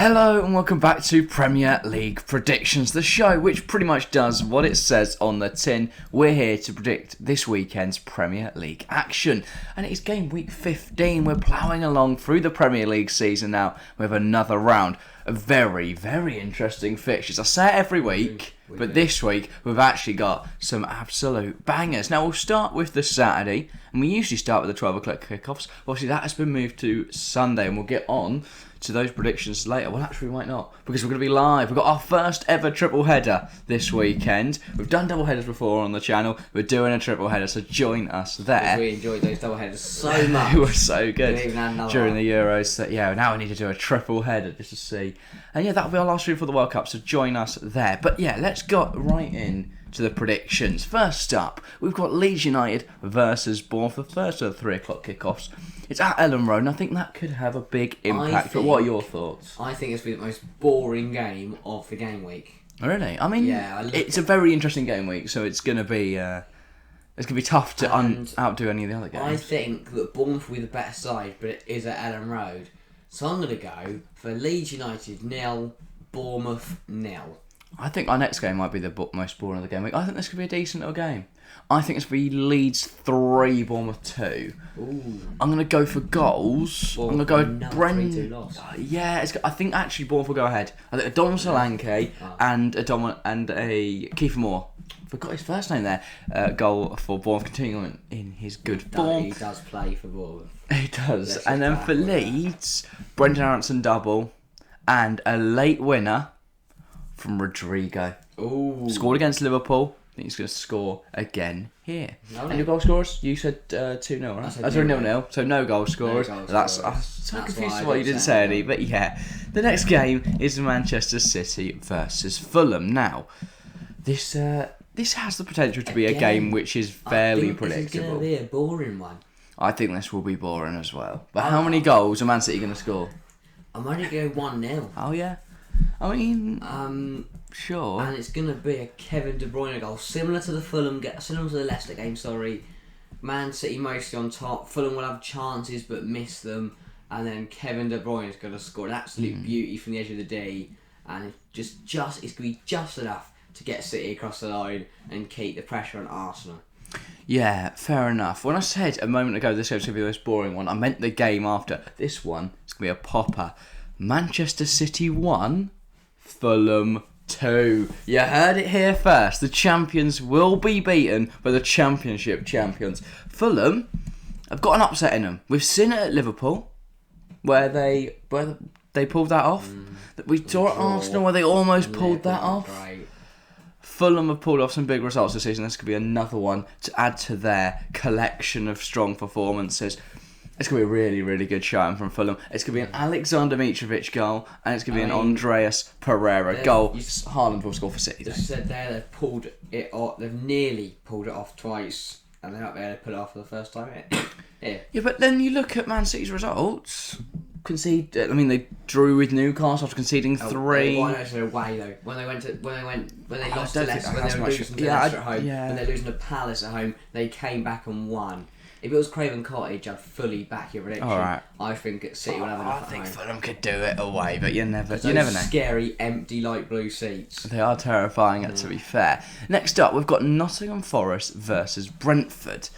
Hello and welcome back to Premier League Predictions, the show which pretty much does what it says on the tin. We're here to predict this weekend's Premier League action, and it's game week 15. We're ploughing along through the Premier League season now with another round of very, very interesting fixtures. I say it every week, but this week we've actually got some absolute bangers. Now we'll start with the Saturday, and we usually start with the 12 o'clock kickoffs. Obviously that has been moved to Sunday, and we'll get on to those predictions later. Well, actually we might not, because we're going to be live. We've got our first ever triple header this weekend. We've done double headers before on the channel. We're doing a triple header, so join us there. We enjoyed those double headers so much. They were so good during the the Euros. So yeah, now we need to do a triple header just to see. And yeah, that'll be our last stream for the World Cup, so join us there. But yeah, let's go right in to the predictions. First up, we've got Leeds United versus Bournemouth, the first of the 3 o'clock kickoffs. It's at Ellen Road, and I think that could have a big impact. But what are your thoughts? I think it's been the most boring game of the game week. Really? I mean, it's a very interesting game week, so it's going to be tough to outdo any of the other games. I think that Bournemouth will be the better side, but it is at Ellen Road. So I'm going to go for Leeds United 0, Bournemouth 0. I think our next game might be the most boring of the game week. I think this could be a decent little game. I think it's going to be Leeds 3, Bournemouth 2. Ooh. I'm going to go for goals. I'm going to go with Brendan. Yeah, I think actually Bournemouth will go ahead. I think Adom Solanke and a Kiefer Moore. Forgot his first name there. Goal for Bournemouth, continuing in his good form. He does play for Bournemouth. He does. And then for Leeds, Brendan Aronson double and a late winner from Rodrigo. Ooh. Scored against Liverpool. I think he's going to score again here. No. And your goal scorers? You said 2-0, right? I said 0-0, so no goal scorers. No goal I'm scorers. so confused as well, you didn't say any, but yeah. The next game is Manchester City versus Fulham. Now, this has the potential to be a game which is fairly predictable. This is going to be a boring one. I think this will be boring as well. But how many goals are Man City going to score? I'm only going to go 1-0. Oh, yeah? I mean, sure. And it's going to be a Kevin De Bruyne goal, similar to the Leicester game, sorry. Man City mostly on top. Fulham will have chances but miss them. And then Kevin De Bruyne is going to score an absolute beauty from the edge of the D. And it's going to be just enough to get City across the line and keep the pressure on Arsenal. Yeah, fair enough. When I said a moment ago this was going to be the most boring one, I meant the game after. This one is going to be a popper. Manchester City 1, Fulham 2. You heard it here first. The champions will be beaten by the championship champions. Fulham have got an upset in them. We've seen it at Liverpool, where they pulled that off. We saw at Arsenal where they almost pulled that off. Right. Fulham have pulled off some big results this season. This could be another one to add to their collection of strong performances. It's going to be a really, really good showing from Fulham. It's going to be an Alexander Mitrovic goal, and it's going to be an Andreas Pereira goal. Haaland will score for City. Just said there, they've pulled it off. They've nearly pulled it off twice, and they're not there to put it off for the first time. Yeah, but then you look at Man City's results. They drew with Newcastle after conceding 3. Why not away though? When they lost to Leicester, when they were losing to Leicester at home, when they're losing to Palace at home, they came back and won. If it was Craven Cottage, I'd fully back your prediction. Alright. I think City will have enough. I think Fulham could do it away, but you never know. know. Scary, empty, light blue seats. They are terrifying, to be fair. Next up, we've got Nottingham Forest versus Brentford.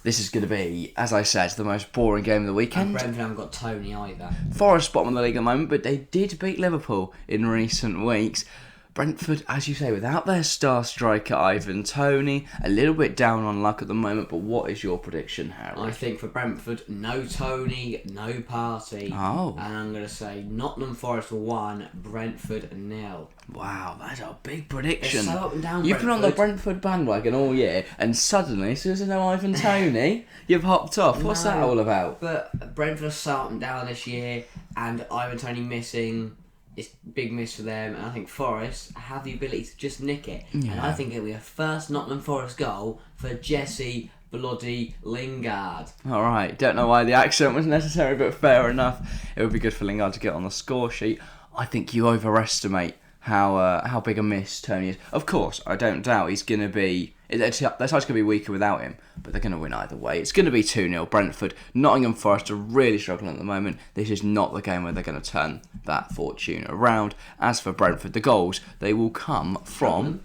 This is going to be, as I said, the most boring game of the weekend. And Brentford haven't got Tony either. Forest bottom of the league at the moment, but they did beat Liverpool in recent weeks. Brentford, as you say, without their star striker Ivan Toney, a little bit down on luck at the moment, but what is your prediction, Harry? I think for Brentford, no Toney, no Partey. Oh. And I'm going to say Nottingham Forest 1, Brentford 0. Wow, that's a big prediction. So up and down You've been on the Brentford bandwagon all year, and suddenly, as soon as there's no Ivan Toney, you've hopped off. What's that all about? But Brentford are so up and down this year, and Ivan Toney missing. It's a big miss for them, and I think Forest have the ability to just nick it. Yeah. And I think it'll be a first Nottingham Forest goal for Jesse bloody Lingard. Alright, don't know why the accent was necessary, but fair enough. It would be good for Lingard to get on the score sheet. I think you overestimate how big a miss Tony is. Of course, I don't doubt he's going to be... Their side's going to be weaker without him, but they're going to win either way. It's going to be 2-0 Brentford. Nottingham Forest are really struggling at the moment. This is not the game where they're going to turn that fortune around. As for Brentford, the goals, they will come from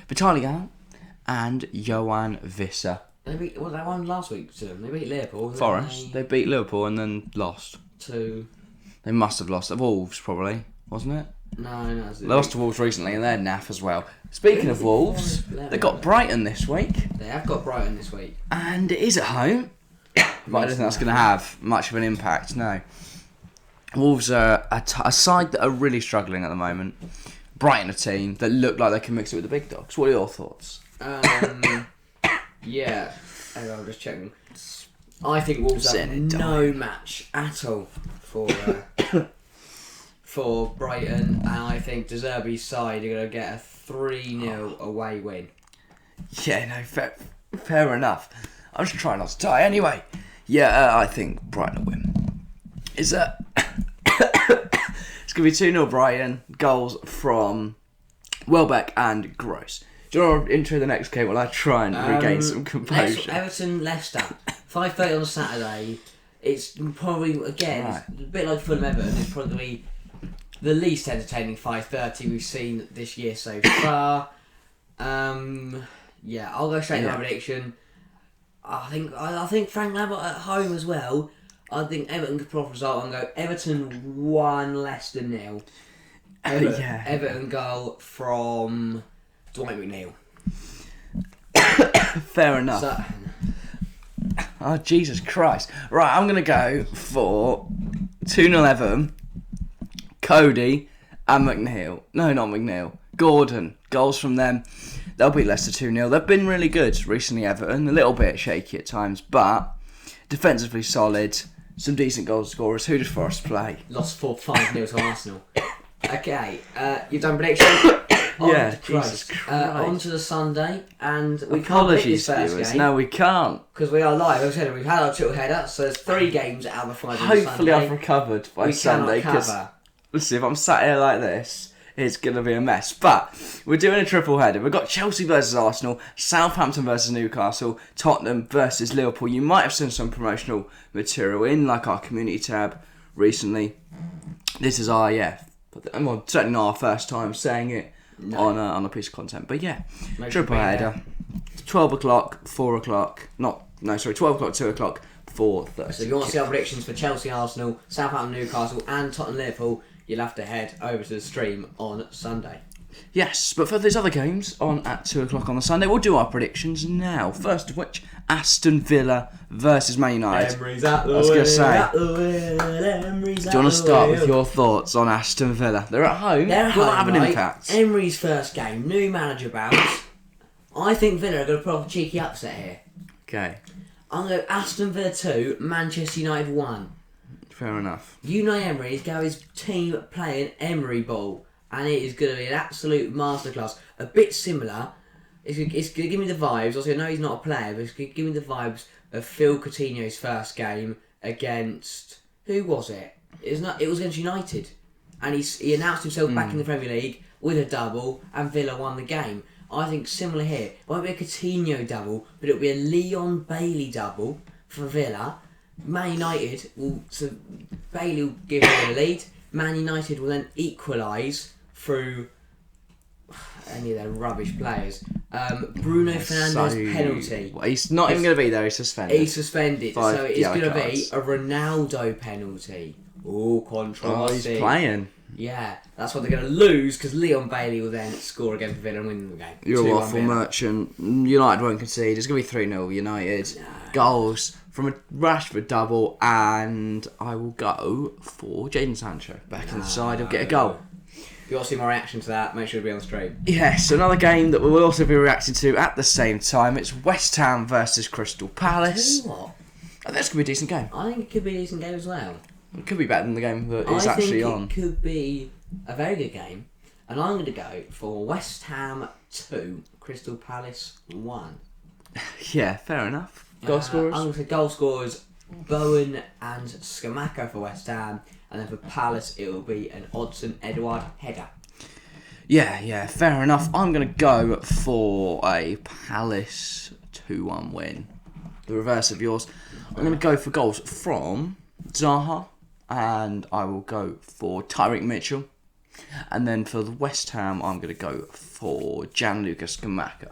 Vitaly and Johan Visser. They won last week to them. They beat Liverpool. Forest, they beat Liverpool and then lost. They must have lost at Wolves, probably, wasn't it? No. They lost to Wolves recently and they're naff as well. Speaking of Wolves, they've got Brighton this week. They have got Brighton this week. And it is at home. But I don't think that's going to have much of an impact, no. Wolves are a side that are really struggling at the moment. Brighton, a team that look like they can mix it with the big dogs. What are your thoughts? Yeah. I'm just checking. I think Wolves have no match at all for Brighton, and I think De Zerbi's side are going to get a 3-0 away win. Yeah, no, fair enough. I'm just trying not to die. Anyway, yeah, I think Brighton will win. It's going to be 2-0 Brighton. Goals from Welbeck and Gross. Do you want to intro the next game while I try and regain some composure? Everton-Leicester, 5:30 on Saturday. It's probably, again, it's a bit like Fulham-Everton. It's probably the least entertaining 5:30 we've seen this year so far. Yeah, I'll go straight to my prediction. I think Frank Lampard at home as well. I think Everton could pull off a result and go Everton 1, Leicester 0. Everton goal from Dwight McNeil. Fair enough. Oh, Jesus Christ. Right, I'm going to go for 2-0 Everton, Cody and McNeil. No, not McNeil. Gordon. Goals from them. They'll beat Leicester 2-0. They've been really good recently, Everton. A little bit shaky at times, but defensively solid. Some decent goal scorers. Who does Forest play? Lost 5-0 to Arsenal. Okay, you've done prediction. Yeah, Jesus Christ. On to the Sunday, and we can't pick this first game. No, we can't. Because we are live. As I said, we've had our triple header, so there's 3 games out of the 5 on Hopefully Sunday. I've recovered by Sunday. Because listen, if I'm sat here like this, it's going to be a mess. But we're doing a triple header. We've got Chelsea versus Arsenal, Southampton versus Newcastle, Tottenham versus Liverpool. You might have seen some promotional material in, like our community tab recently. This is our, well, certainly not our first time saying it on a piece of content. But yeah, triple header. 12 o'clock, 4 o'clock. 12 o'clock, 2 o'clock, 4:30. So if you want to see our predictions for Chelsea, Arsenal, Southampton, Newcastle and Tottenham, Liverpool, you'll have to head over to the stream on Sunday. Yes, but for these other games on at 2 o'clock on the Sunday, we'll do our predictions now. First of which, Aston Villa versus Man United. Emery's at the I was going to say, Emery's do you want to start with your thoughts on Aston Villa? They're at home. Will that have an impact? Emery's first game, new manager bounce. I think Villa are going to put off a cheeky upset here. Okay. I'm going to go Aston Villa 2, Manchester United 1. Fair enough. Unai Emery is going to his team playing Emery ball, and it is going to be an absolute masterclass. A bit similar. It's going to give me the vibes. Obviously, I know he's not a player, but it's going to give me the vibes of Phil Coutinho's first game against... Who was it? It was against United. And he announced himself back in the Premier League with a double, and Villa won the game. I think similar here. It won't be a Coutinho double, but it'll be a Leon Bailey double for Villa. Man United will... So Bailey will give Villa the lead. Man United will then equalise through any of their rubbish players. Bruno Fernandes penalty. Well, he's not even going to be there. He's suspended. He's suspended, so it's going to be a Ronaldo penalty. Oh, controversy. Oh, he's playing. Yeah, that's what they're going to lose because Leon Bailey will then score against Villa and win the game. You're a waffle merchant. United won't concede. It's going to be 3-0 United. No. Goals from a Rashford double, and I will go for Jadon Sancho. Back in the side, he'll get a goal. If you want to see my reaction to that, make sure to be on the stream. Yes, another game that we'll also be reacting to at the same time. It's West Ham versus Crystal Palace. What? I think it's going to be a decent game. I think it could be a decent game as well. It could be better than the game that is actually on. I think it could be a very good game. And I'm going to go for West Ham 2, Crystal Palace 1. Yeah, fair enough. Goal scorers? I'm going to say goal scorers Bowen and Scamacca for West Ham. And then for Palace, it will be an Odsonne Edouard header. Yeah, fair enough. I'm going to go for a Palace 2-1 win. The reverse of yours. I'm going to go for goals from Zaha, and I will go for Tyreek Mitchell. And then for the West Ham, I'm going to go for Gianluca Scamacca.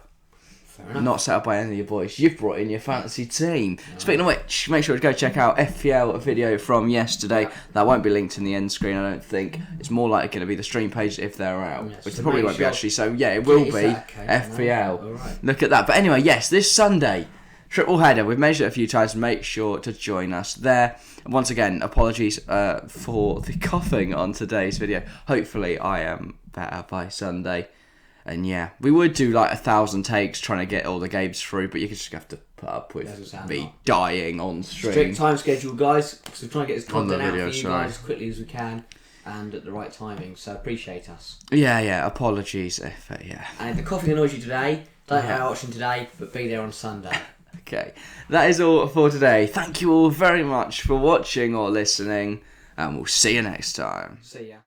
Not set up by any of your boys. You've brought in your fantasy team. No. Speaking of which, make sure to go check out FPL video from yesterday. Yeah. That won't be linked in the end screen, I don't think. It's more likely going to be the stream page if they're out. Yes, which they probably won't be actually. So yeah, it will be FPL. No. Right. Look at that. But anyway, yes, this Sunday, triple header. We've mentioned it a few times. Make sure to join us there. And once again, apologies for the coughing on today's video. Hopefully I am better by Sunday. And yeah, we would do like 1,000 takes trying to get all the games through, but you just have to put up with me dying on stream. Strict time schedule, guys, because we're trying to get this content out for you guys as quickly as we can and at the right timing, so appreciate us. Yeah, apologies if, And if the coughing annoys you today, don't have watching today, but be there on Sunday. Okay, that is all for today. Thank you all very much for watching or listening, and we'll see you next time. See ya.